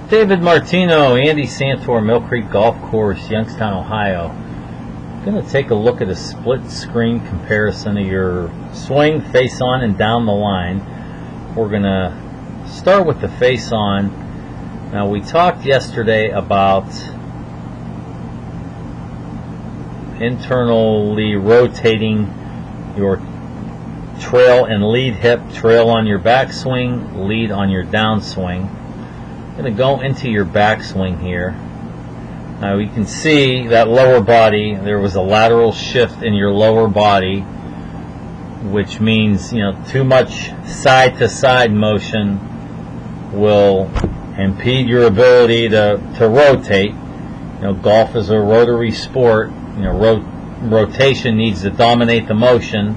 David Martino, Andy Santor, Mill Creek Golf Course, Youngstown, Ohio. I'm going to take a look at a split screen comparison of your swing, face on, and down the line. We're going to start with the face on. Now, we talked yesterday about internally rotating your trail and lead hip, trail on your backswing, lead on your downswing. I'm going to go into your backswing here. Now you can see that lower body, there was a lateral shift in your lower body, which means, too much side to side motion will impede your ability to rotate. Golf is a rotary sport. Rotation needs to dominate the motion.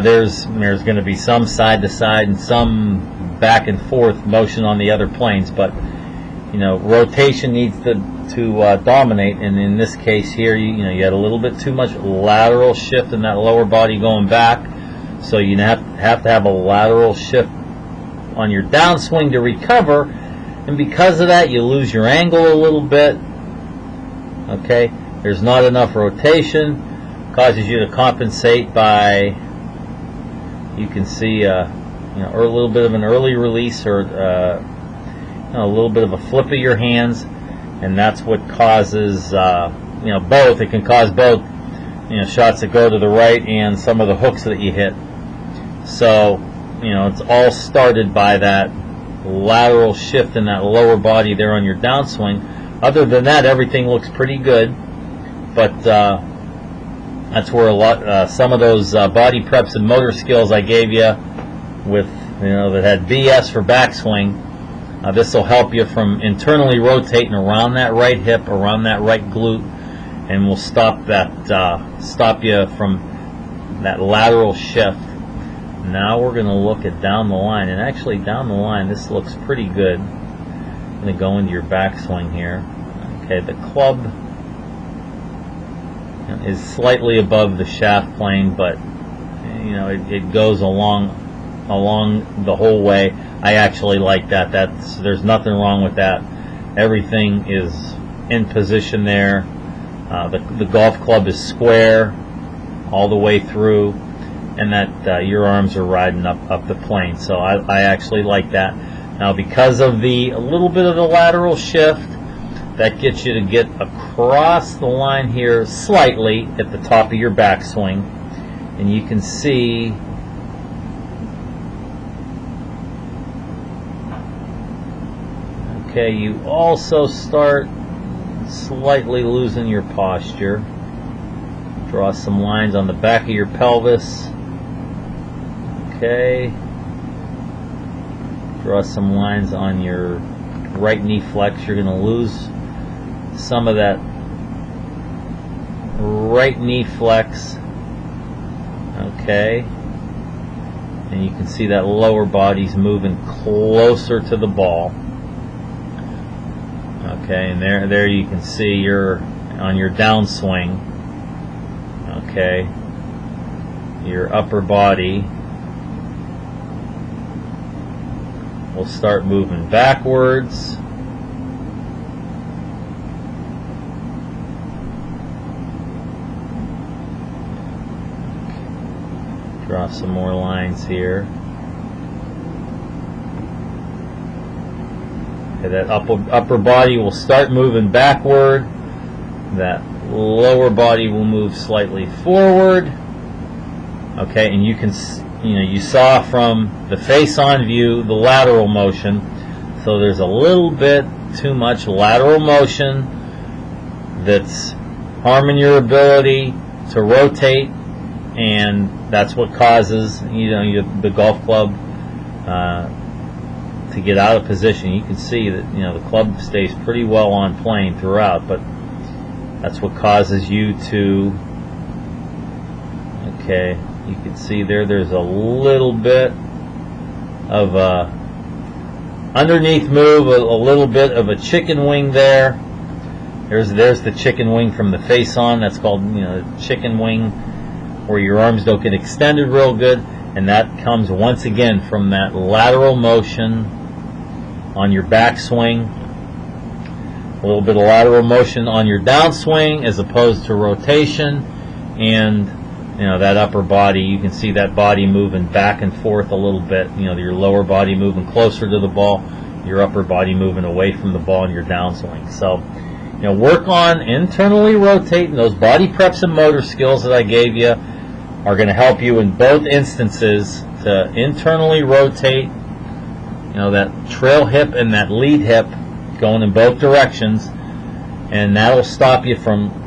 There's going to be some side to side and some back and forth motion on the other planes, but rotation needs to dominate. And in this case here, you had a little bit too much lateral shift in that lower body going back, so you have to have a lateral shift on your downswing to recover, and because of that, you lose your angle a little bit. Okay, there's not enough rotation, causes you to compensate by, you can see or a little bit of an early release, or a little bit of a flip of your hands, and that's what causes both. It can cause both shots that go to the right and some of the hooks that you hit. So it's all started by that lateral shift in that lower body there on your downswing. Other than that, everything looks pretty good, but that's where some of those body preps and motor skills I gave you with that had BS for backswing. This will help you from internally rotating around that right hip, around that right glute, and will stop you from that lateral shift. Now we're going to look at down the line, and actually down the line this looks pretty good. I'm going to go into your backswing here. Okay, the club is slightly above the shaft plane, but it goes along the whole way. I actually like that. There's nothing wrong with that. Everything is in position there. The golf club is square all the way through, and that your arms are riding up the plane. So I actually like that. Now, because of a little bit of the lateral shift, that gets you to get across the line here slightly at the top of your backswing, and you can see you also start slightly losing your posture. Draw some lines on the back of your pelvis. Okay. Draw some lines on your right knee flex. You're going to lose some of that right knee flex. Okay. And you can see that lower body's moving closer to the ball. Okay, and there you can see you're on your downswing. Okay, your upper body will start moving backwards. Draw some more lines here. That upper body will start moving backward. That lower body will move slightly forward. Okay, and you saw from the face-on view the lateral motion. So there's a little bit too much lateral motion that's harming your ability to rotate, and that's what causes the golf club to get out of position. You can see that the club stays pretty well on plane throughout, but that's what causes you to. Okay, you can see there's a little bit of a underneath move, a little bit of a chicken wing there. There's the chicken wing from the face on. That's called chicken wing, where your arms don't get extended real good, and that comes once again from that lateral motion on your backswing, a little bit of lateral motion on your downswing as opposed to rotation, and that upper body, you can see that body moving back and forth a little bit. Your lower body moving closer to the ball, your upper body moving away from the ball in your downswing. So work on internally rotating. Those body preps and motor skills that I gave you are going to help you in both instances to internally rotate that trail hip and that lead hip going in both directions, and that'll stop you from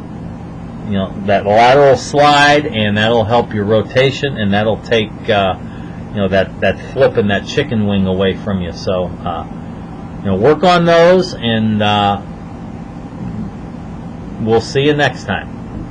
that lateral slide, and that'll help your rotation, and that'll take that flip and that chicken wing away from you. So work on those, and we'll see you next time.